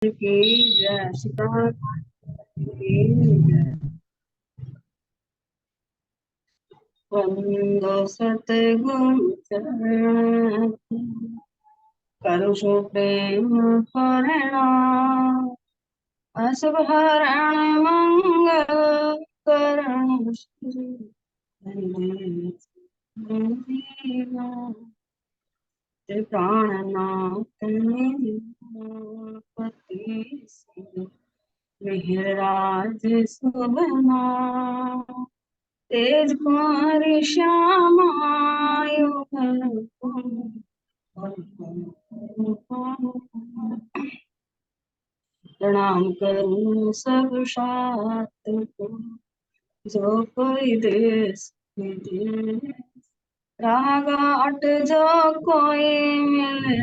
की जय सीता की जय। वंदो सतगुरु चरण करो सो प्रेम परिणाम अशुभ हरण मंगल करण श्री प्राणनाथ पति मिहिरराज सुभना तेज कुमारी श्यामा प्रणाम करूं सब साथ को जो कोई देश विदेश रागा अट जो कोई मिले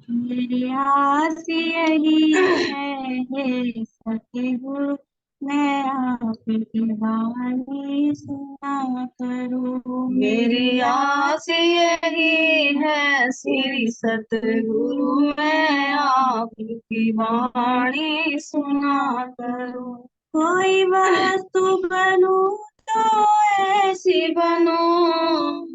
मेरी आस यही है सतगुरु मैं आपकी वाणी सुना करूं। मेरी आस यही है श्री सतगुरु मैं आपकी वाणी सुना करूं। कोई वस्तु बनूं तो ऐसी बनूं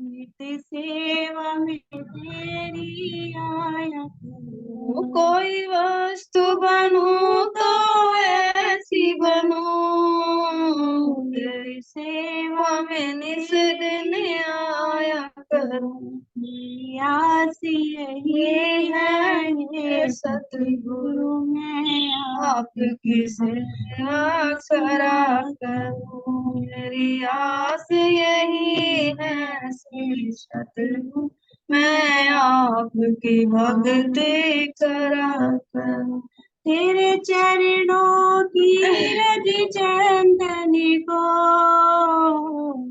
नित्य सेवा में तेरी आया करूं। कोई वस्तु बनूं तो ऐसी बनूं तेरी सेवा में निस दिन आया करूं। मेरी आस यही है सतगुरु मैं आपकी सेवा करा करूं। मेरी आस यही है श्री सतगुरु मैं आपकी भक्ति करा करूं। तेरे चरणों की रज चंदनी को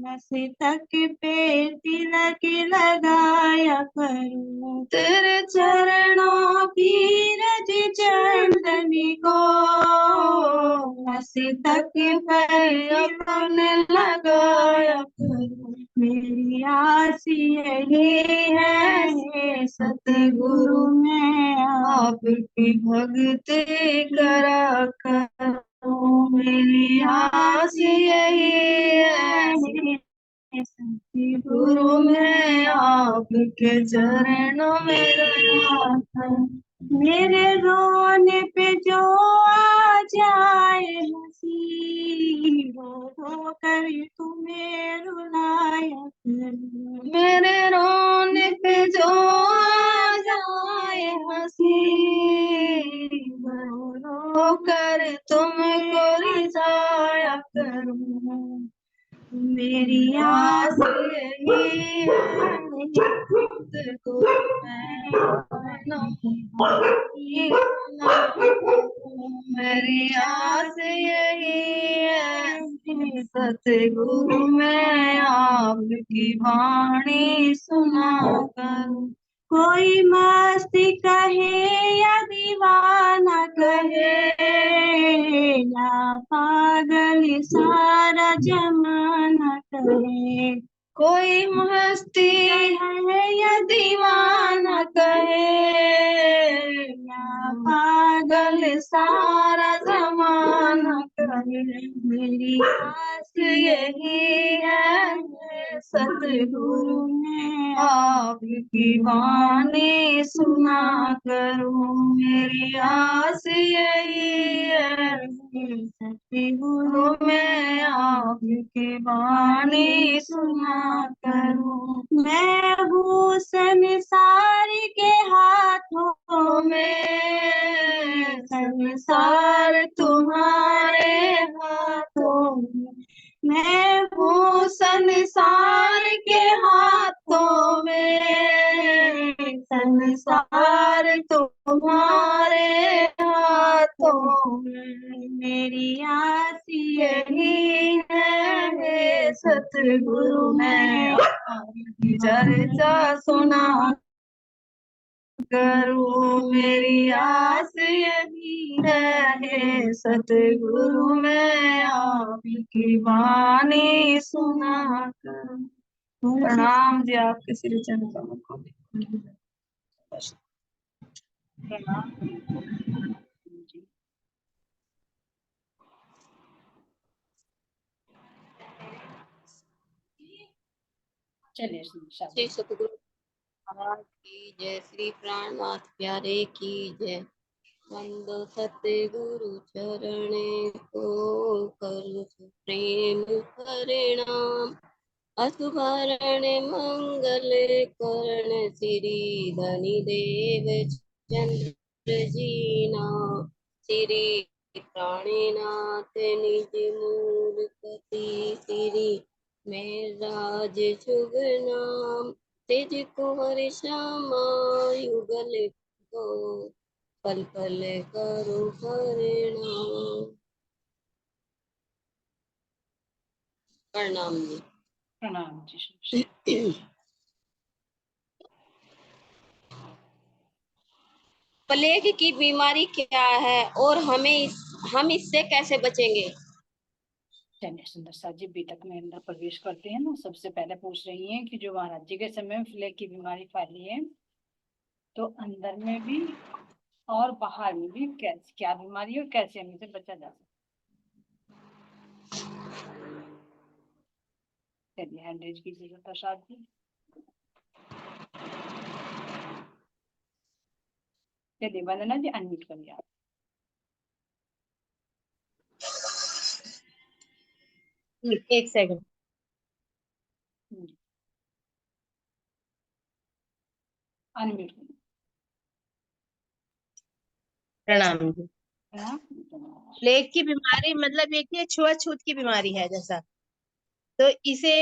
मस्तक पे तिलक लगाया करूं। तेरे चरणों की रज चंदनी को मस्तक पे अपने लगाया करूं। मेरी आस यही है सतगुरु मैं आपकी भक्ति करा करूं। मेरी आस यही है सतगुरु मैं आपके चरणों में रहा था। मेरे रोने पे जो आ जाए हंसी रो कर तुम्हें रुलाया करूं। मेरे रोने पे जो आ जाए हंसी रो कर तुमको रिझाया करूं। मेरी आस यही मेरी आस यही है सतगुरु मैं आपकी वाणी सुना करूं। कोई मस्ती कहे या दीवाना कहे या पागल सारा जमाना कहे। कोई मस्ती है या दीवाना कहे या पागल सारा जमाना कहे। मेरी आस यही है सतगुरु में आपकी वाणी सुना करूं। मेरी आस यही है सतगुरु में आपकी वाणी सुना करूं। मैं हूँ संसार के हाथों में संसार तुम्हारे हाथों में। मैं हूँ संसार के हाथों में संसार तुम्हारे हाथों में। मेरी आस यही है सतगुरु मैं आपकी चर्चा सुना करूं मेरी आस यही है, सतगुरु मैं आप की वाणी सुना करूं। प्रणाम जी, आपके श्री चरण कमल को। प्रणाम जी। चलिए श्री सतगुरु महाराज की जय, श्री प्राणनाथ प्यारे की जय। वंदो सतगुरु चरणे को, करो प्रेम परिणाम। असुभरण मंगल करण, श्री धनी देव चंद्र जीना। श्री प्राणीनाथ निज मूल पति, श्री मेराज शुभ नाम। तेज कुंवर श्यामा युगल को, पल पल करो परिणाम। प्रणाम जी। प्रणाम जी। प्लेग की बीमारी क्या है और हम इससे कैसे बचेंगे? चलिए सुंदर सा जी, बीतक में अंदर प्रवेश करते हैं ना। सबसे पहले पूछ रही हैं कि जो महाराज जी के समय में प्लेग की बीमारी फैली है, तो अंदर में भी और बाहर में भी कैसे, क्या बीमारी है और कैसे हम इसे बचा जा सकता है। चलिए हैंड रेज कीजिएगा प्रसाद जी। चलिए वंदना जी, अनम्यूट करिए आप। एक सेकंड। अनम्यूट करिए। प्रणाम जी। हाँ? प्लेग की बीमारी मतलब एक ये छुआछूत की बीमारी है जैसा, तो इसे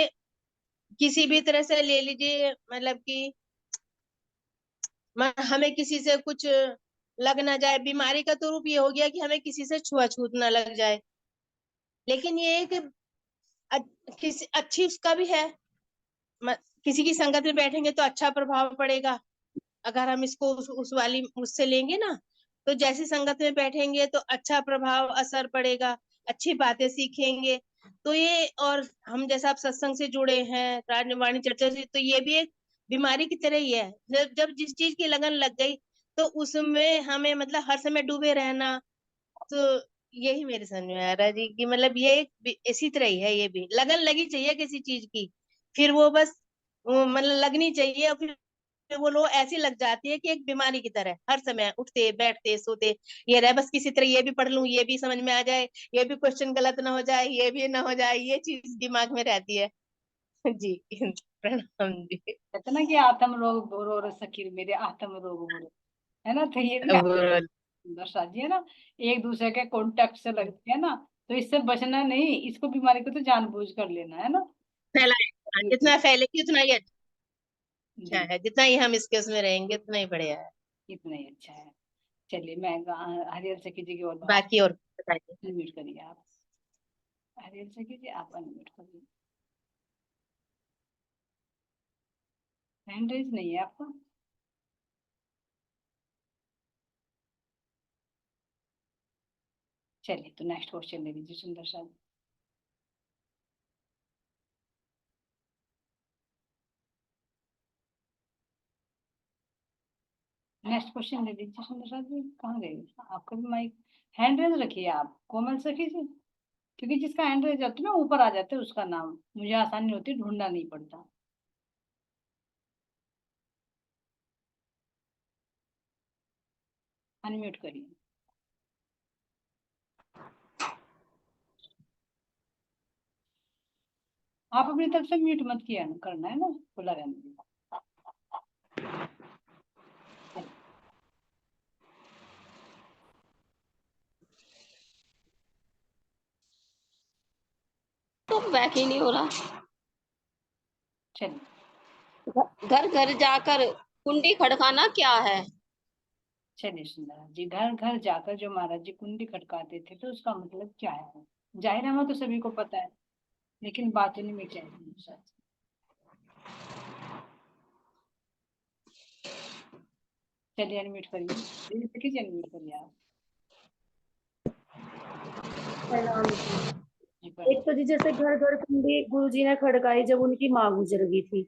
किसी भी तरह से ले लीजिए, मतलब कि हमें किसी से कुछ लग ना जाए। बीमारी का तो रूप ये हो गया कि हमें किसी से छुआछूत ना लग जाए, लेकिन ये एक किसी अच्छी उसका भी है। किसी की संगत में बैठेंगे तो अच्छा प्रभाव पड़ेगा। अगर हम इसको उस वाली उससे लेंगे ना, तो जैसी संगत में बैठेंगे तो अच्छा प्रभाव असर पड़ेगा, अच्छी बातें सीखेंगे। तो ये, और हम जैसा आप सत्संग से जुड़े हैं, राजवाणी चर्चा से, तो ये भी एक बीमारी की तरह ही है। जब जिस चीज की लगन लग गई तो उसमें हमें मतलब हर समय डूबे रहना। तो यही मेरे समझ में आ रहा है जी, कि मतलब ये एक इसी तरह ही है। ये भी लगन लगी चाहिए किसी चीज की, फिर वो बस मतलब लगनी चाहिए, और फिर वो लोग ऐसी लग जाती है कि एक बीमारी की तरह हर समय उठते बैठते सोते ये रहे, बस किसी तरह ये भी पढ़ लूं, ये भी समझ में आ जाए, ये भी क्वेश्चन गलत ना हो जाए, ये भी ना हो जाए, ये चीज दिमाग में रहती है। जी। प्रणाम जी। कहते ना कि आत्म रोग बोरो और सकीर मेरे आत्म रोग बोरो, है ना। तो ये भी अब सुंदर सा जी, है ना। एक दूसरे के कॉन्टेक्ट से लगते हैं ना, तो इससे बचना नहीं, इसको बीमारी को तो जानबूझ कर लेना है ना। फैलाए, जितना फैलेगी उतना ही अच्छा जी, है, जितना ही हम इसके उसमें रहेंगे उतना ही बढ़िया है। इतना ही अच्छा है। चलिए मैं हरियल सखी जी की और बात। बाकी और बताइए। अनम्यूट करिए आप। हरियल सखी जी आप अनम्यूट करिए। हैंड रेज नहीं है आपका। चलिए तो नेक्स्ट क्वेश्चन ले लीजिए सुंदर सा। नेक्स्ट क्वेश्चन ले लीजिए सुंदर सा जी। कहाँ गए आपका भी माइक? हैंड रेज रखिए आप कोमल सखी जी, क्योंकि जिसका हैंड रेज जाता है ना ऊपर आ जाता है उसका नाम, मुझे आसानी होती है, ढूंढना नहीं पड़ता। अनम्यूट करिए। आप अपनी तरफ से म्यूट मत किया करना है ना, खुला रहने दीजिए। तो बैक ही नहीं हो रहा। चलिए। घर घर जाकर कुंडी खड़काना क्या है? चलिए सुंदर जी, घर घर जाकर जो महाराज जी कुंडी खटकाते थे, तो उसका मतलब क्या है? जाहिर है वो तो सभी को पता है, लेकिन बातों में क्या है। चलिए अनम्यूट करिए, कीजिए अनम्यूट करिए आप। प्रणाम जी। जी एक तो जी जैसे घर घर कुंडी गुरुजी ने खड़काई जब उनकी माँ गुजर गई थी,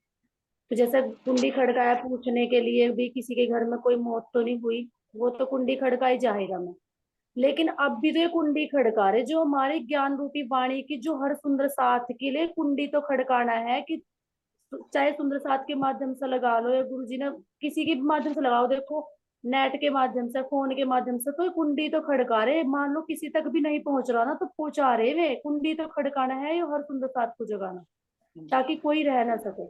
तो जैसे कुंडी खड़काया पूछने के लिए भी किसी के घर में कोई मौत तो नहीं हुई, वो तो कुंडी खड़काई जाहिर में। लेकिन अब भी तो ये कुंडी खड़का रहे जो हमारी ज्ञान रूपी वाणी की जो हर सुंदर साथ के लिए कुंडी तो खड़काना है कि चाहे सुंदर साथ के माध्यम से लगा लो या गुरुजी ने किसी के भी माध्यम से लगाओ, देखो नेट के माध्यम से फोन के माध्यम से, तो ये कुंडी तो खड़का रहे। मान लो किसी तक भी नहीं पहुंच रहा ना तो पहुंचा रहे, वे कुंडी तो खड़काना है ये हर सुंदर साथ को जगाना ताकि कोई रह ना सके।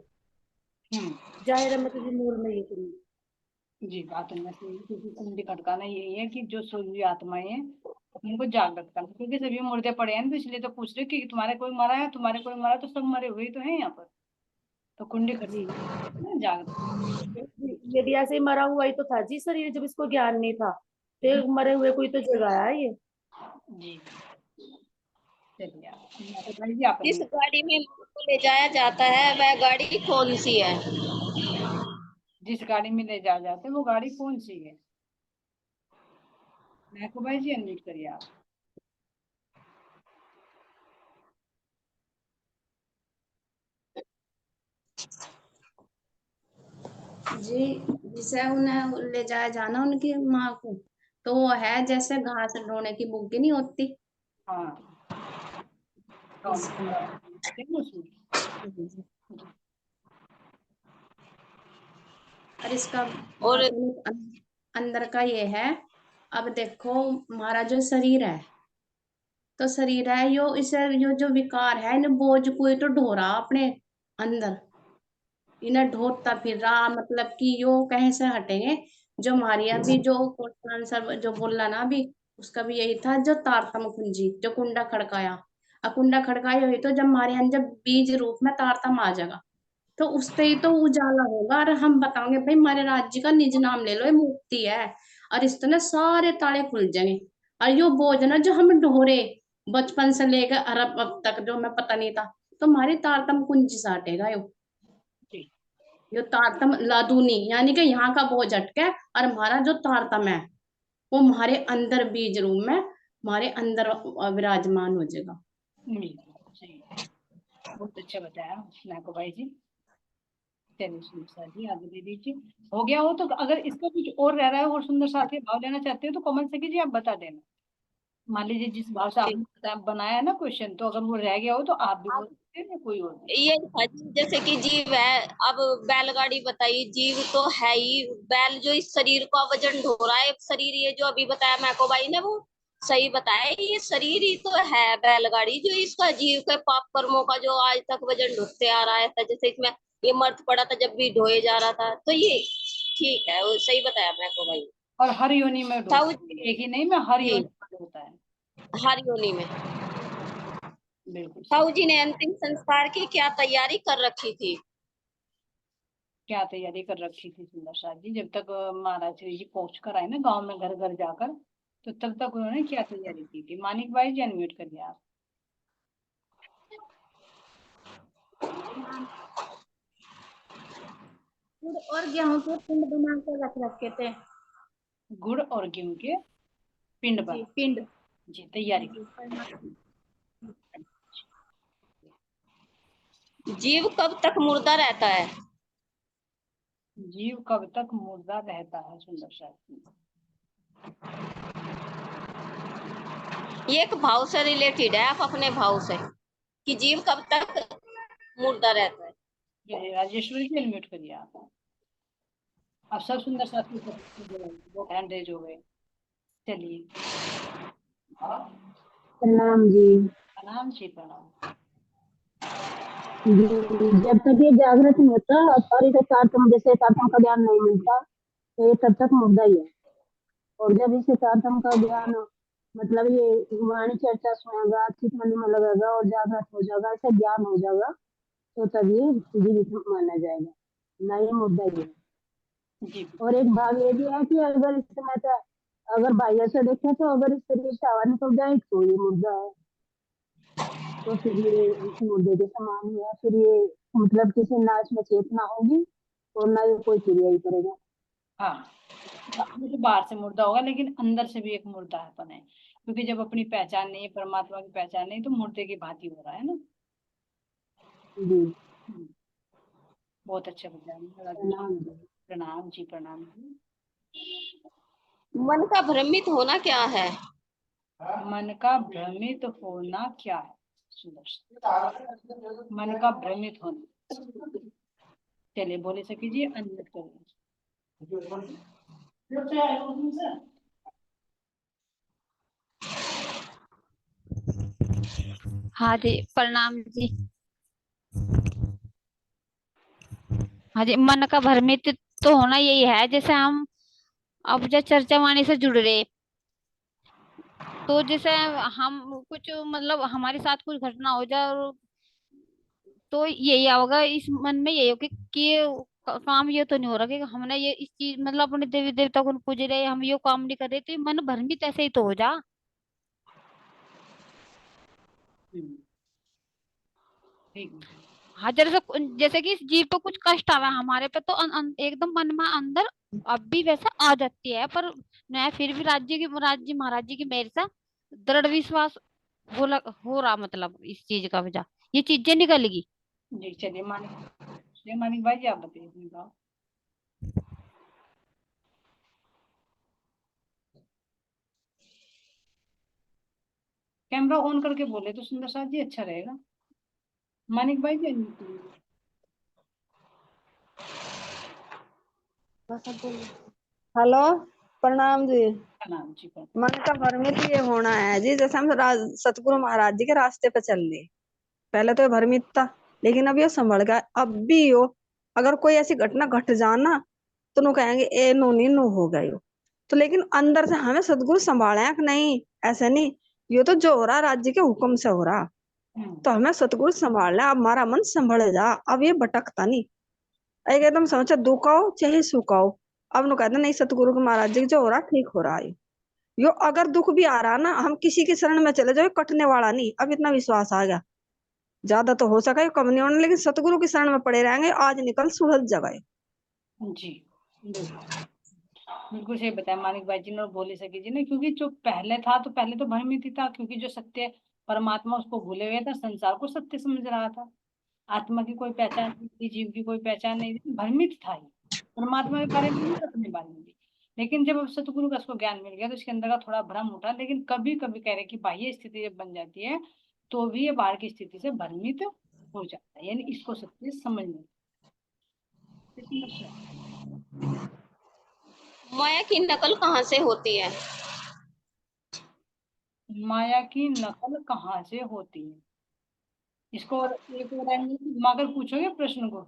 जाहिर है मतलब मूल में ये कुंडी। जी बात है क्योंकि कुंडी खटकाना यही है कि जो सोई आत्माएं हैं उनको जागृत करना, क्योंकि सभी मुर्दे पड़े हैं तो इसलिए तो पूछ रहे कि तुम्हारे कोई मरा है, तुम्हारे कोई मरा, तो सब मरे हुए ही तो हैं यहाँ पर, तो कुंडी खटकाना जागृत। यदि ऐसे ही मरा हुआ ही तो था जी शरीर, जब इसको ज्ञान नहीं था तो मरे हुए कोई तो जगाया है ये। जी चलिए आप जिस गाड़ी में माँ को ले जाया जाता है वह गाड़ी कौन सी है? जिस गाड़ी में ले जाया जाता है वो गाड़ी कौन सी है? महको भाई जी अनम्यूट करिए आप। जी जिसे उन्हें ले जाया जाना उनकी माँ को, तो वो है जैसे घास ढोने की बुग्गी नहीं होती। हाँ और इसका और अंदर का ये है, अब देखो हमारा जो शरीर है, तो शरीर है यो इसे यो जो विकार है इन बोझ कोई तो ढो रहा अपने अंदर, इन्हें ढोता फिर रहा, मतलब कि यो कहीं से हटेंगे। जो हमारी अभी जो क्वेश्चन आंसर जो बोला ना अभी, उसका भी यही था, जो तारतम कुंजी जो कुंडा खड़काया, कुंडा खड़काया हुई तो जब हमारे अंदर बीज रूप में तारतम आ जाएगा तो उससे ही तो उजाला होगा और हम बताओगे भाई हमारे राज्य का निज नाम ले लो, ये मुक्ति है। और इस तरह सारे ताले खुल जाएंगे। और यो बोझ ना जो हम ढोरे बचपन से लेकर अरब अब तक जो मैं पता नहीं था, तो हमारी तारतम कुंजी साटेगा यो तारतम लादूनी, यानी कि यहाँ का बोझ हटके और हमारा जो तारतम है वो हमारे अंदर बीज रूप में हमारे अंदर विराजमान हो जाएगा। बहुत अच्छा बताया महको भाई जी। चलिए सुंदर साथ जी आगे दे दीजिए। हो गया हो तो अगर इसका कुछ और रह रहा है और सुंदर साथ के भाव लेना चाहते हो तो कमेंट से कीजिए, आप बता देना। मान लीजिए जिस भाव से आपने बनाया है ना क्वेश्चन, तो अगर वो रह गया हो तो आप भी बोल सकते हैं, कोई और भी। ये था जी, जैसे कि जीव है, अब बैलगाड़ी बताई, जीव तो है ही, बैल जो इस शरीर का वजन ढो रहा है, शरीर ये जो अभी बताया मैको भाई ने वो सही बताया, ये शरीर ही तो है बैलगाड़ी जो इसका जीव के पाप कर्मों का जो आज तक वजन ढोते आ रहा है, जैसे इसमें ये मर्द पड़ा था जब भी ढोए जा रहा था, तो ये ठीक है, वो सही बताया मैको भाई। और हर योनि में ढोता है, एक ही नहीं में हर योनि में होता है, हर योनि में। बिल्कुल। ताऊ जी ने अंतिम संस्कार की क्या तैयारी कर रखी थी? क्या तैयारी कर रखी थी सुंदर साथ जी? जब तक महाराज श्री जी पहुंच कर आए ना गांव में घर घर जाकर, तो तब तक उन्होंने क्या तैयारी की थी? मानिक भाई जी अनम्यूट करिए आप। गुड़ और गेहूं के पिंड बना के रख रखे थे। गुड़ और गेहूं के पिंड जी बना पिंड जी तैयारी। जीव कब तक मुर्दा रहता है? जीव कब तक मुर्दा रहता है सुंदर साथ जी? ये एक भाव से रिलेटेड है, आप अपने भाव से कि जीव कब तक मुर्दा रहता है। राजेश्वरी जी अनम्यूट करिए आप। अब सब सुंदर साथी वो हैंड रेज हो गए। चलिए प्रणाम जी। प्रणाम जी प्रणाम। जब तक ये जागृत नहीं होता और इसे तारतम जैसे तारतम का ज्ञान नहीं मिलता तो ये तब तक मुर्दा ही है। और जब इसे तारतम का ज्ञान मतलब ये वाणी चर्चा सुनेगा, चित मन में लगेगा और जागृत हो जाएगा, ऐसा ज्ञान हो जाएगा, तो तब ये जीवित माना जाएगा, ना ये मुर्दा ही है। जी और एक भाव ये भी है कि अगर इस समय का अगर बाह्य से देखें तो अगर इस शरीर से हवा निकल जाए तो ये मुर्दा है, तो फिर ये इस मुर्दे के समान ही है। फिर ये मतलब किसी नाच में चेतना होगी और ना ये कोई क्रिया ही करेगा। हाँ वो तो बाहर से मुर्दा होगा, लेकिन अंदर से भी एक मुर्दापन है, क्योंकि जब अपनी पहचान नहीं है, परमात्मा की पहचान नहीं, तो मुर्दे की भांति हो रहा है ना। जी। हम्म, बहुत अच्छा बताया। प्रणाम जी। प्रणाम जी, प्रणाम जी। मन का भ्रमित होना क्या है? मन का भ्रमित होना क्या है? सुंदर। मन का भ्रमित होना। चलिए बोले सकी जी, अनम्यूट करिए। हाँ जी, प्रणाम जी। हाँ जी, मन का भ्रमित तो होना यही है, जैसे हम अब जब चर्चा वाणी से जुड़ रहे, तो जैसे हम कुछ मतलब हमारे साथ कुछ घटना हो जाए, और तो यही होगा इस मन में, यही होगा कि ये काम ये तो नहीं हो रहा कि हमने ये इस चीज मतलब अपने देवी देवता को पूज रहे, हम ये काम नहीं कर रहे, तो ये मन भ्रमित ऐसे ही तो हो जा। ठीक है। हाँ, जैसे कि इस जीव पे कुछ कष्ट आवा हमारे पे, तो एकदम मन में अंदर अब भी वैसा आ जाती है, पर मैं फिर भी राज्य महाराज जी की मेहर से दृढ़ विश्वास हो रहा, मतलब इस चीज का वजह ये चीजें निकलेगी। जी चलिए मानिक भाई जी, आप बताइए अपनी बात। कैमरा ऑन करके बोले तो सुंदर साथ जी अच्छा रहेगा। मानिक भाई जी unmute करिए। हेलो, प्रणाम जी। प्रणाम जी, प्रणाम। मन का भ्रमित ये होना है जी, जैसे हम सतगुरु महाराज जी के रास्ते पे चल रहे, पहले तो ये भ्रमित था, लेकिन अब ये संभल गया। अब भी यो अगर कोई ऐसी घटना घट जाना, तो नु कहेंगे ए नो नी नो हो गयो, तो लेकिन अंदर से हमें सतगुरु संभाले हैं कि नहीं, ऐसे नहीं। यो तो जो हो रहा राज्य के हुक्म से हो रहा, तो हमें सतगुरु संभाल ले। अब हमारा मन संभल जा, अब ये भटकता नहीं। एक एकदम समझ दुख आओ चाहे सुख आओ, अब नु कहते नहीं सतगुरु के महाराज जी जो हो रहा ठीक हो रहा है। यो अगर दुख भी आ रहा ना, हम किसी की शरण में चले जाओ, कटने वाला नहीं। अब इतना विश्वास आ गया, ज्यादा तो हो सका कम नहीं होना, लेकिन सतगुरु की शरण में पड़े रहेंगे, आज निकल सुलझ जगह। जी बिल्कुल सही बताया मानिक भाई जी ने और बोले सके जी ने, क्योंकि जो पहले था तो पहले तो भ्रमित ही था, क्योंकि जो सत्य परमात्मा उसको भूले हुए था, संसार को सत्य समझ रहा था। आत्मा की कोई पहचान नहीं थी, जीव की कोई पहचान नहीं थी, भ्रमित था ही, परमात्मा के बारे में नहीं, अपने बारे में भी। लेकिन जब अब सतगुरु का उसको ज्ञान मिल गया, तो उसके अंदर का थोड़ा भ्रम उठा, लेकिन कभी कभी कह रहे कि बाह्य स्थिति जब बन जाती है, तो भी ये बाहर की स्थिति से भ्रमित हो जाता है, यानी इसको सत्य समझ नहीं। माया की नकल कहाँ से होती है? माया की नकल कहाँ से होती है? इसको और एक और एंगल से घुमाकर पूछोगे प्रश्न को।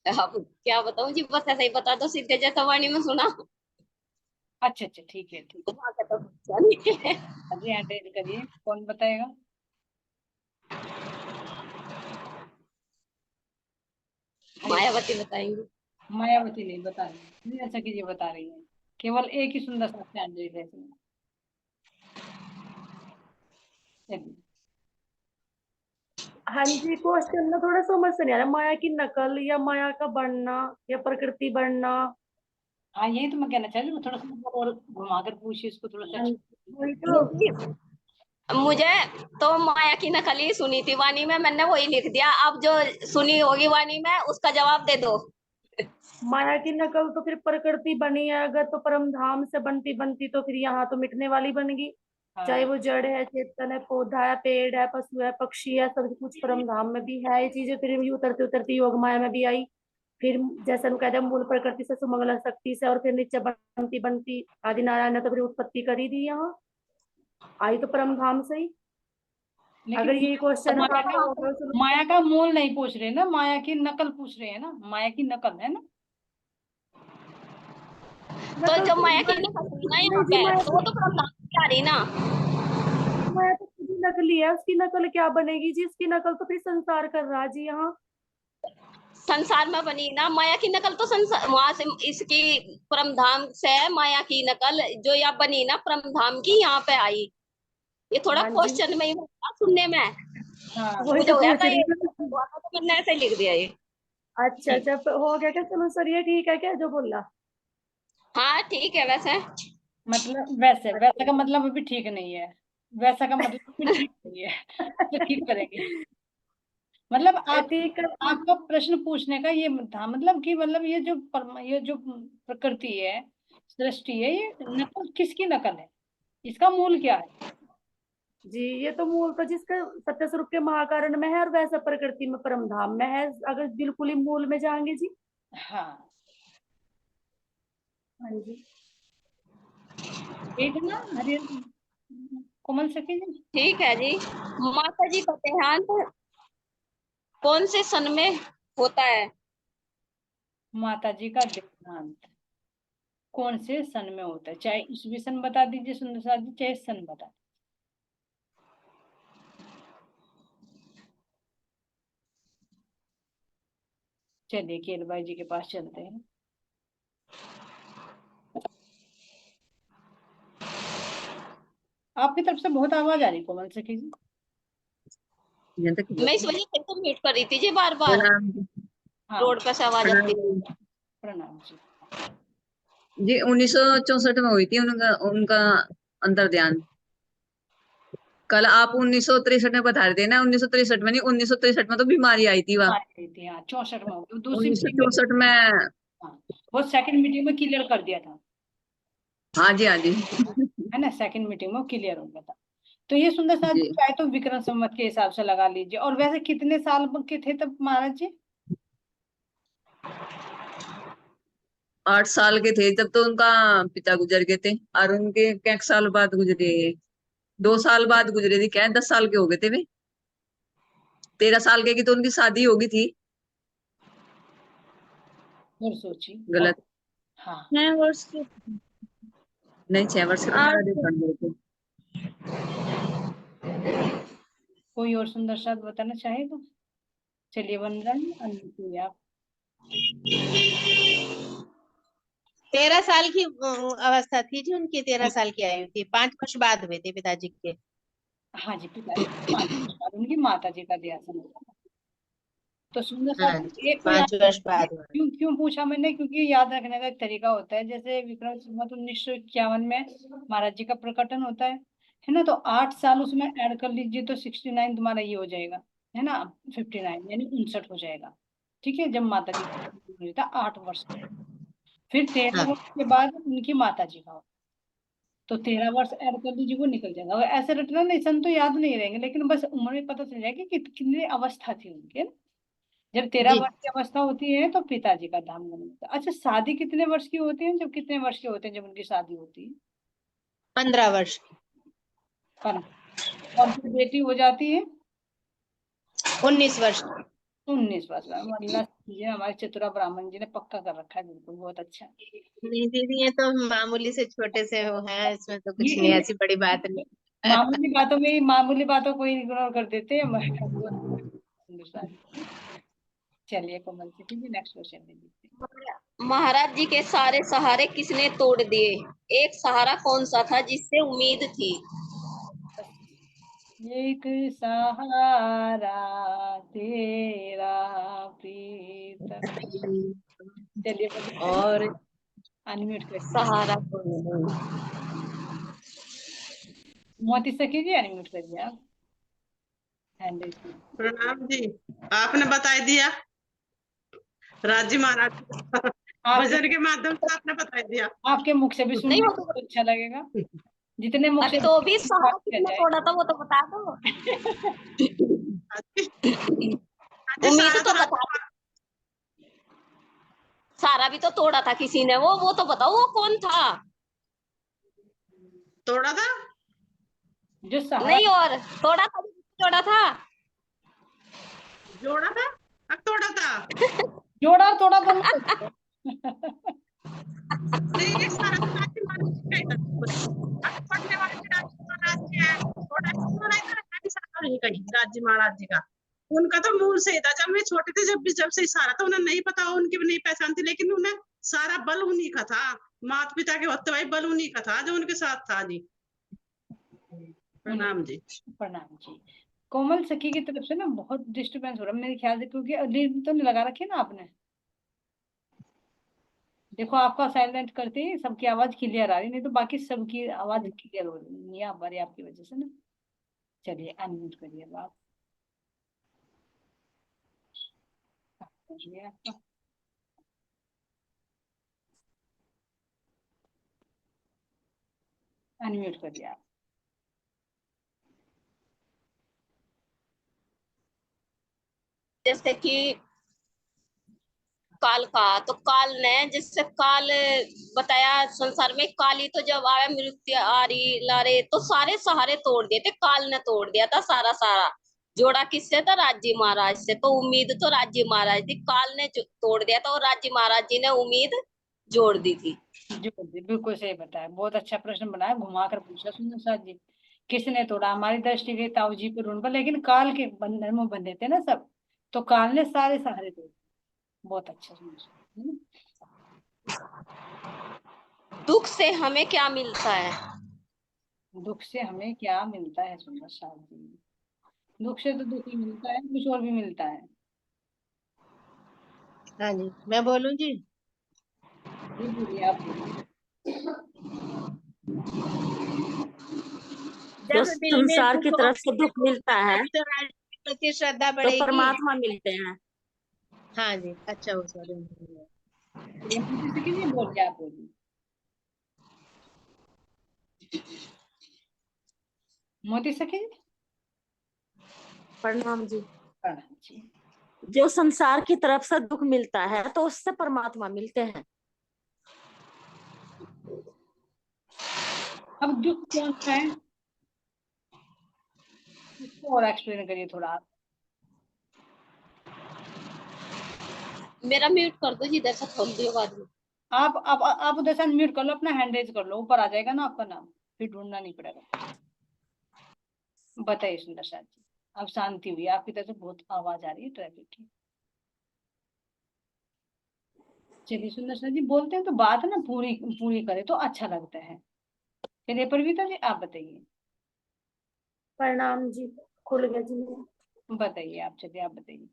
अब क्या बताऊं जी, बस ऐसा ही बता दो, सीधे जैसा वाणी में सुना। अच्छा अच्छा, ठीक है ठीक वहां का तो पता नहीं है। है। अभी हैंड रेज करिए, कौन बताएगा? मायावती बताएंगी। मायावती नहीं बता रही, नहीं ऐसा कीजिए, बता रही है। केवल एक ही सुंदर सा हैंड रेज है इसमें। चलिए। हाँ जी, क्वेश्चन ना थोड़ा समझ से नहीं आ रहा, माया की नकल या माया का बनना या प्रकृति बनना। हाँ यही तो मैं कहना चाह रही हूँ, थोड़ा सा मतलब और घुमाकर पूछिए इसको थोड़ा सा। हाँ जी, वही तो। मुझे तो माया की नकल ही सुनी थी वाणी में, मैंने वही लिख दिया। अब जो सुनी होगी वाणी में उसका जवाब दे दो। माया की नकल तो फिर प्रकृति बनी है, अगर तो परम धाम से बनती बनती तो फिर यहाँ तो मिटने वाली बनेगी। चाहे हाँ वो जड़ है, चेतन है, पौधा है, पेड़ है, पशु है, पक्षी है, सब कुछ परम धाम में भी है ये चीजें। फिर ये उतरती उतरती योग माया में भी आई। फिर जैसे हम कहते हैं मूल प्रकृति से सुमंगल शक्ति से, और फिर नीचे बनती बनती आदि नारायण ने तो फिर उत्पत्ति करी दी, यहाँ आई तो परम धाम से ही। अगर लेकिन यही क्वेश्चन माया आपका होगा तो माया का मूल नहीं पूछ रहे ना, माया की नकल पूछ रहे हैं ना, माया की नकल है ना। तो नकल जब तो माया की नकल हुई ना नहीं यहाँ जी, पे, माया तो तो वो तो ब्रह्मांड की आ रही ना। माया तो खुद ही नकली है, उसकी नकल क्या बनेगी जी? उसकी नकल तो फिर संसार कर रहा है जी यहाँ। संसार में बनी ना माया की नकल, तो संसार वहां से इसकी परम धाम से माया की नकल जो यहाँ बनी ना परम धाम की, यहाँ पे आई। ये थोड़ा हाँ जी, क्वेश्चन में ही होता सुनने में, हाँ वही मुझे तो होया पूछ था रही ये, हूँ। हुआ था तो मैंने ऐसे लिख दिया ये। अच्छा अच्छा, हो गया क्या? चलो सर, ये ठीक है क्या जो बोला? हाँ ठीक है वैसे। मतलब वैसे, वैसा का मतलब अभी ठीक नहीं है, वैसा का मतलब अभी ठीक नहीं है। तो ठीक करेंगे। मतलब आप, ठीक है। आपका प्रश्न पूछने का ये था मतलब कि मतलब ये जो प्रकृति है, सृष्टि है, ये नकल किसकी नकल है, इसका मूल क्या है? जी, ये तो मूल तो जिसका सत्य स्वरूप के महाकारण में है और वैसा प्रकृति में परम धाम में है, अगर बिल्कुल ही मूल में जाएंगे जी। हाँ हाँ जी। एक ना हरि कोमल सखी जी। ठीक है जी। माता जी का देहांत कौन से सन में होता है? माता जी का देहांत कौन से सन में होता है, चाहे ईस्वी सन बता दीजिए सुंदर साथ जी, चाहे सन बता दीजिए। चलिए केल भाई जी के पास चलते हैं। आपकी तरफ से बहुत आवाज आ रही कोमल सखी जी। मैं इस वजह से तो म्यूट कर रही थी जी बार बार, हाँ रोड पे से आवाज आती है। प्रणाम जी। जी 1964 में हुई थी उनका उनका अंतर्ध्यान। कल आप 1963 में बता रहे थे ना, 1963 में नहीं, 1963 में तो बीमारी आई थी वहाँ। हाँ 64 में होगी, दूसरी मीटिंग में। 1964 में। हाँ, वो सेकंड मीटिंग में क्लियर कर दिया था, हाँ जी, हाँ जी। है ना, सेकंड मीटिंग में क्लियर हो गया था। तो ये सुंदर साथ जी जी चाहे तो विक्रम संवत के हिसाब से लगा लीजिए। और वैसे कितने साल के थे तब महाराज जी? 8 साल के थे जब तो उनका पिता गुजर गए थे, और उनके कैक साल बाद गुजरे, 2 साल बाद गुजरे थे, क्या 10 साल के हो गए थे वे। 13 साल के की तो उनकी शादी होगी थी। और सोची। गलत। हाँ 6 वर्ष के। नहीं, 6 वर्ष के तो आठ। महाराज बन गए थे। कोई और सुंदर साथ बताना चाहेगा? चलिए वंदन अनुप्रिया आप। 13 साल की अवस्था थी जी उनकी, 13 साल की आयु थी, 5 वर्ष बाद हुए थे पिताजी के। हाँ जी, पिताजी 5 वर्ष बाद उनकी माता जी का देहांत हुआ। तो सुंदर हाँ साथ जी, एक तो याद 5 वर्ष रखिए, बाद हुआ। क्यों क्यों पूछा मैंने, क्योंकि याद रखने का एक तरीका होता है। जैसे विक्रम संवत 1951 में महाराज जी का प्रकटन होता है ना, तो 8 साल उसमें ऐड कर लीजिए तो 69 तुम्हारा ये हो जाएगा, है ना, 59 यानी 59 हो जाएगा। ठीक है, जब माता जी का हुआ था 8 वर्ष, फिर 13 हाँ वर्ष के बाद उनकी माता जी का, तो 13 वर्ष ऐड कर लीजिए, वो निकल जाएगा। और ऐसे रटना नहीं, सन तो याद नहीं रहेंगे, लेकिन बस उम्र में पता चल जाएगी कि कितनी अवस्था थी उनके। जब 13 जी, वर्ष की अवस्था होती है तो पिताजी का धाम नहीं होता। अच्छा, शादी कितने वर्ष की होती है, जब कितने वर्ष के होते हैं जब उनकी शादी होती है? 15 वर्ष की। और फिर बेटी हो जाती है 19 वर्ष की। 19 वर्ष में। अल्लाह जी, हमारे चतुरा ब्राह्मण जी ने पक्का कर रखा है, बिल्कुल बहुत अच्छा। नहीं दीदी, ये तो मामूली से छोटे से हो है, इसमें तो ये कुछ नहीं, ऐसी बड़ी बात नहीं। मामूली बातों को इग्नोर कर देते हैं हिंदुस्तान। चलिए कोमल जी, नेक्स्ट क्वेश्चन ले लीजिए। महाराज जी के सारे सहारे किसने तोड़ दिए? एक सहारा कौन सा था जिससे उम्मीद थी? एक सहारा तेरा प्रीत। चलिए और अनम्यूट कर दीजिए। सहारा कौन? मोती सखी जी अनम्यूट करिए आप। हैंड रेज कीजिए। प्रणाम जी। आपने बता दिया राजी महाराज आपके भजन के माध्यम से आपने बता दिया। आपके मुख से भी नहीं सुनने वो को तो, तो अच्छा लगेगा, जितने मुख से तो भी सहारा बात किया किसने जाए। तोड़ा था वो तो बता दो। जी उम्मीद सारा तो तो बता दो। सारा भी तो तोड़ा था किसी ने, वो तो बताओ वो कौन था? तोड़ा था। जो सहारा नहीं, और तोड़ा था, तोड़ा था। जोड़ा था। अब तोड़ा था। जोड़ा और तोड़ा दोनों होते हैं। नहीं, ये सारा तो राज्य महाराज का ही था पूरे। अब पढ़ने वाले भी राज्य महाराज जी हैं, थोड़ा थोड़ा इधर है भी सारा नहीं कहीं राज्य महाराज जी का। उनका तो मूल से ही था, जब वे छोटे थे, जब से सारा तो उन्हें नहीं पता, उनकी भी नहीं पहचान थी, लेकिन उन्हें सारा बल उन्हीं का था। माता पिता के होते हुए बल उन्हीं का था जो उनके साथ था जी। प्रणाम जी। प्रणाम जी। कोमल सखी की तरफ से ना बहुत डिस्टरबेंस हो रहा है मेरे ख्याल से, क्योंकि रीड तो नहीं लगा रखी ना आपने। देखो आपका साइलेंट करते ही सबकी आवाज क्लियर आ रही, नहीं तो बाकी सबकी आवाज क्लियर हो रही है हमारी आपकी वजह से ना। चलिए अनम्यूट करिए बात। करिए आपका। अनम्यूट करिए आप। जैसे कि काल का, तो काल ने जिससे काल बताया संसार में काली, तो जब आया मृत्यु आ रही लारे, तो सारे सहारे तोड़ दिए थे, काल ने तोड़ दिया था सारा सारा। जोड़ा किससे था? राज्य महाराज से। तो उम्मीद तो राज्य महाराज थी, काल ने तोड़ दिया था और राज्य महाराज जी ने उम्मीद जोड़ दी थी। जी बिल्कुल सही बताया, बहुत अच्छा प्रश्न बनाया, घुमा कर पूछा सुंदर साथ जी। किसने तोड़ा? हमारी दृष्टि गई ताऊ जी पर उन पर, लेकिन काल के बंधन में बंधे थे ना सब, तो काल ने सारे सहारे तोड़। बहुत अच्छा सुंदर। दुख से हमें क्या मिलता है? दुख से हमें क्या मिलता है सुंदर साथ जी? दुख से तो दुख ही मिलता है, कुछ और भी मिलता है। हाँ जी, मैं बोलूं जी? जी बोलिए, आप बोलिए। जो जब दिल में संसार की दुख तरफ से और दुख मिलता है तभी तो राज्य के प्रति श्रद्धा तो बढ़ेगी। परमात्मा मिलते हैं। हाँ जी, अच्छा हो सॉरी। ये मोदी से किसी बोल के आप बोलिए। मोदी सखी प्रणाम जी। प्रणाम जी। जो संसार की तरफ से दुख मिलता है तो उससे परमात्मा मिलते हैं। अब दुख कौन सा है, इसको और एक्सप्लेन करिए थोड़ा आप। मेरा म्यूट कर दो, जिधर से खोल दियो बाद में। आप उधर से अनम्यूट कर लो, अपना हैंड रेज कर लो, ऊपर आ जाएगा ना आपका नाम, फिर ढूंढना नहीं पड़ेगा। बताइए सुंदर साथ जी। अब शांति हुई, आपकी तरफ से बहुत आवाज आ रही है ट्रैफिक की। चलिए सुंदर साथ जी, बोलते हैं तो बात ना पूरी पूरी करे तो अच्छा लगता है। चलिए परवीता जी आप बताइए। प्रणाम जी, खुल गया जी मेरा। बताइए आप, चलिए आप बताइए।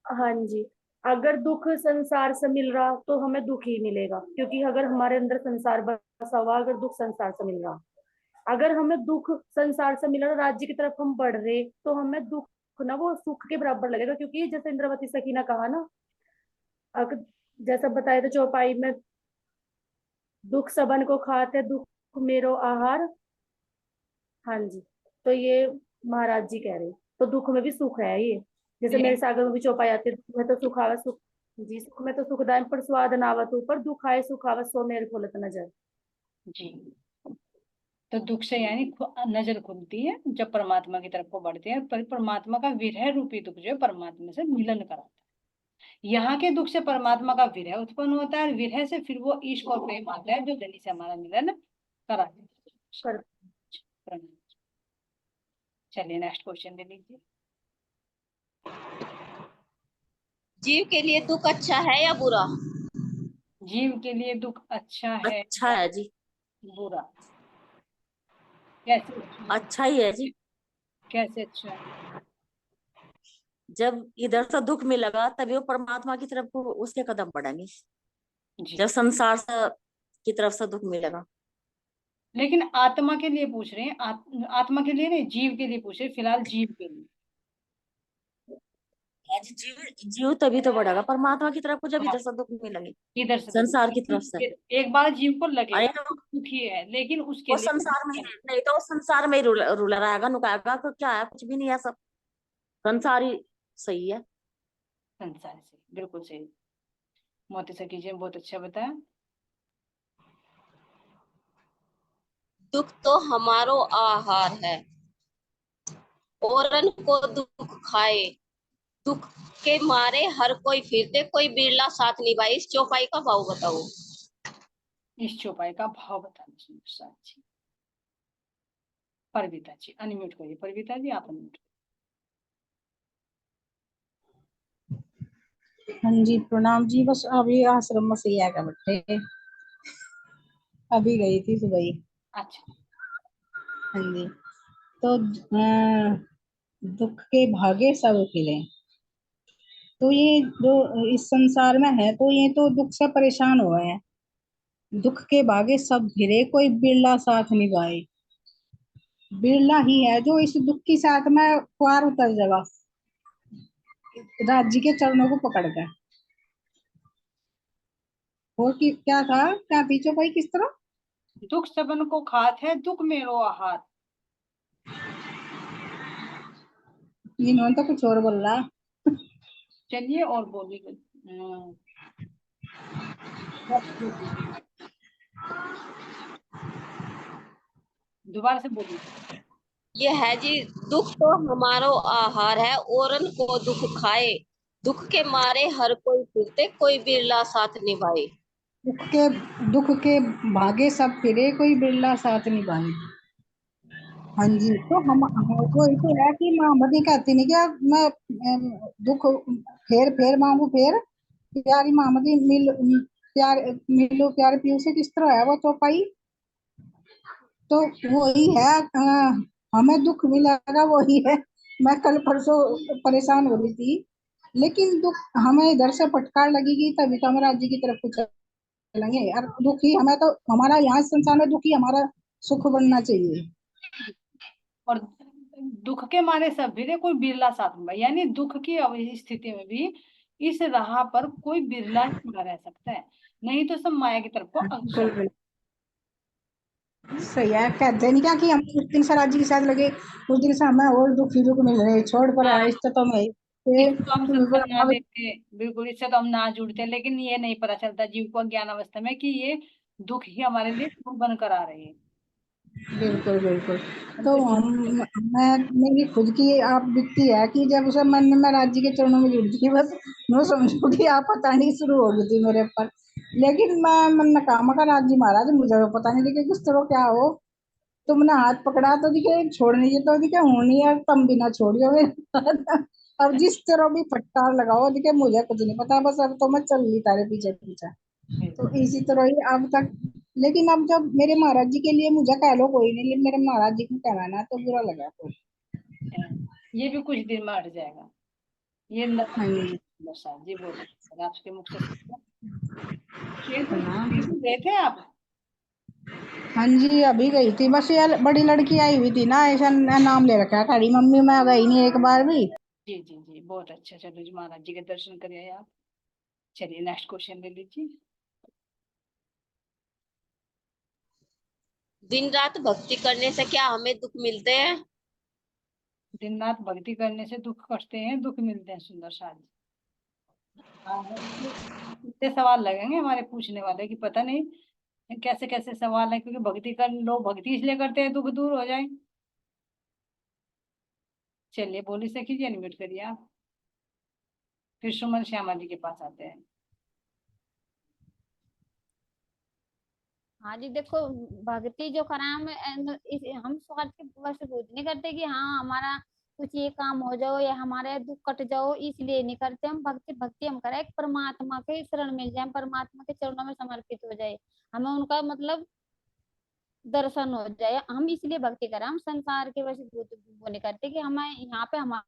हाँ जी, अगर दुख संसार से मिल रहा तो हमें दुख ही मिलेगा, क्योंकि अगर हमारे अंदर संसार बसा हुआ, अगर दुख संसार से मिल रहा, अगर हमें दुख संसार से मिल रहा, राज्य की तरफ हम बढ़ रहे, तो हमें दुख ना वो सुख के बराबर लगेगा। क्योंकि जैसे इंद्रवती सखी ने कहा ना, अगर जैसा बताया था चौपाई में, दुख सबन को खाते दुख मेरो आहार। हाँ जी, तो ये महाराज जी कह रहे, तो दुख में भी सुख है ये। जैसे मेरे सागर में भी चौपाई आती है, दुख में तो सुख आवे सुख, जी सुख में तो सुखदायक पर स्वाद नावत ऊपर, दुख आए सुख आवत सो मेल खोलत नजर। जी, तो दुख से यानी नजर खुलती है जब परमात्मा की तरफ को बढ़ते हैं, पर परमात्मा का विरह रूपी दुख जो है परमात्मा से मिलन कराता है। यहाँ के दुख से परमात्मा का विरह उत्पन्न होता है, और विरह से फिर वो ईश्वर और प्रेम आता है जो धनी से हमारा मिलन कराते कर हैं। चलिए नेक्स्ट क्वेश्चन ले लीजिए। जीव के लिए दुख अच्छा है या बुरा? जीव के लिए दुख अच्छा है अच्छा या है जी, बुरा? कैसे अच्छा है? अच्छा ही है जी। कैसे अच्छा है? जब इधर से दुख मिलेगा तभी वो परमात्मा की तरफ को उसके कदम बढ़ेंगे, जी, जब संसार से की तरफ से दुख मिलेगा। लेकिन आत्मा के लिए पूछ रहे हैं, आत्मा के लिए नहीं, जीव के लिए पूछ रहे हैं, फिलहाल जीव के लिए। आज जीव जीव तभी तो बढ़ेगा परमात्मा की तरफ को जब हाँ, इधर से दुख मिलेंगे, इधर से दुख, संसार की तरफ से। एक बार जीव को अरे लगेगा तो दुखी है, लेकिन उसके वो लिए संसार में ही नहीं तो वो संसार में ही रूलर आएगा, नुकाएगा तो क्या है, कुछ भी नहीं है, सब संसार ही सही है। संसार से बिल्कुल सही। मोती सखी जी ने बहुत अच्छा बताया। दुख तो हमारो आहार है, औरन को दुख खाए, दुख के मारे हर कोई फिरते, कोई बिरला साथ निभाए। इस चौपाई का भाव बताओ। इस चौपाई का भाव बताना सुंदर साथ जी। परविता जी अनम्यूट करिए, परविता जी आप अनम्यूट। हाँ जी प्रणाम जी, बस अभी आश्रम में से आकर बैठे, अभी गई थी सुबह ही। अच्छा, हाँ जी, तो दुख के भागे सब फिरे। तो ये जो इस संसार में है, तो ये तो दुख से परेशान हुए हैं। दुख के भागे सब फिरे, कोई बिरला साथ निभाए। बिरला ही है जो इस दुख की साथ में पार उतर जाएगा राज्य के चरणों को पकड़ कर। और की क्या था, क्या पीछे भाई किस तरह? दुख सबन को खात है, दुख मेरो आहार। इन्होंने तो कुछ और बोल रहा। चलिए और बोलिए। दोबारा से बोलिए। ये है जी, दुख तो हमारो आहार है, औरन को दुख खाए। दुख के मारे हर कोई फिरते, कोई बिरला साथ निभाए। दुख के भागे सब फिरे, कोई बिरला साथ निभाए। हाँ जी, तो हम वही तो है कि माँ मदी कहती नहीं क्या, मैं दुख फेर फेर मांगू फेर, प्यारी मामदी प्यार मिलो प्यार पियो से, किस तरह है वो चौपाई। तो वही है, हमें दुख मिलेगा वही है। मैं कल परसों परेशान हो रही थी, लेकिन दुख हमें इधर से फटकार लगेगी तभी तो हम राज्य की तरफ को चलेंगे। और दुखी हमें तो हमारा यहाँ संसार में दुखी हमारा सुख बनना चाहिए। और दुख के मारे सब फिरे, कोई बिरला साथ में, यानी दुख की स्थिति में भी इस राह पर कोई बिरला ही खड़ा रह सकता है, नहीं तो सब माया की तरफ को अग्रसर। सही है, कहते नहीं क्या कि हम उस दिन से राज्य के साथ लगे, उस दिन से हमें और दुख मिल रहे, छोड़ पर हाँ, इस तो में इससे तो हम सत्संग ना लेते, बिल्कुल, इससे तो हम ना जुड़ते, लेकिन ये नहीं पता चलता जीव को ज्ञान अवस्था में कि ये दुख ही हमारे लिए सुख बनकर आ रहे हैं। बिल्कुल बिल्कुल। तो मेरी खुद की आप बीतती है कि जब उसे मन में राज्य के चरणों में जुड़ती थी, बस मैं समझू कि आप पता नहीं शुरू हो गई थी मेरे पर। लेकिन मैं मन काम का राज्य महाराज मुझे पता नहीं दिखे किस तरह क्या हो। तुमने हाथ पकड़ा तो दिखे, छोड़ने की तो दिखे होनी है, तुम बिना छोड़ियो अब जिस तरह भी फटकार लगाओ दिखे, मुझे कुछ नहीं पता, बस अब तो मैं चल रही तारे पीछे पीछे। तो इसी तरह ही अब तक। लेकिन अब जब मेरे महाराज जी के लिए मुझे कह लो कोई नहीं, लेकिन मेरे महाराज जी को कहना तो बुरा लगा तो। ये भी कुछ दिन में हट जाएगा। ये जी बोल आपके मुख से गए थे आप? हाँ जी, अभी गई थी, बस यार बड़ी लड़की आई हुई थी ना, ऐसा नाम ले रखा है खड़ी मम्मी, मैं गई नहीं एक बार भी। जी जी जी, बहुत अच्छा। चलो जी, महाराज जी के दर्शन करिए आप। चलिए नेक्स्ट क्वेश्चन ले लीजिए। दिन रात भक्ति करने से क्या हमें दुख मिलते हैं? दिन रात भक्ति करने से दुख कटते हैं, दुख मिलते हैं। सुंदर शाह जी, इतने सवाल लगेंगे हमारे पूछने वाले कि पता नहीं कैसे कैसे सवाल है, क्योंकि भक्ति कर लोग भक्ति इसलिए करते हैं दुख दूर हो जाए। चलिए बोली से कीजिए, अनम्यूट करिए आप, फिर सुमन श्यामा जी के पास आते हैं। हाँ जी, देखो, भक्ति जो करा हम स्वार्थ के वश कुछ नहीं करते कि हाँ हमारा कुछ ये काम हो जाओ या हमारे दुख कट जाओ, इसलिए नहीं करते हम भक्ति। भक्ति हम करें परमात्मा के शरण मिल जाए, परमात्मा के चरणों में समर्पित हो जाए, हमें उनका मतलब दर्शन हो जाए, हम इसलिए भक्ति करें। हम संसार के वश वो नहीं करते कि हमें यहाँ पे हमारा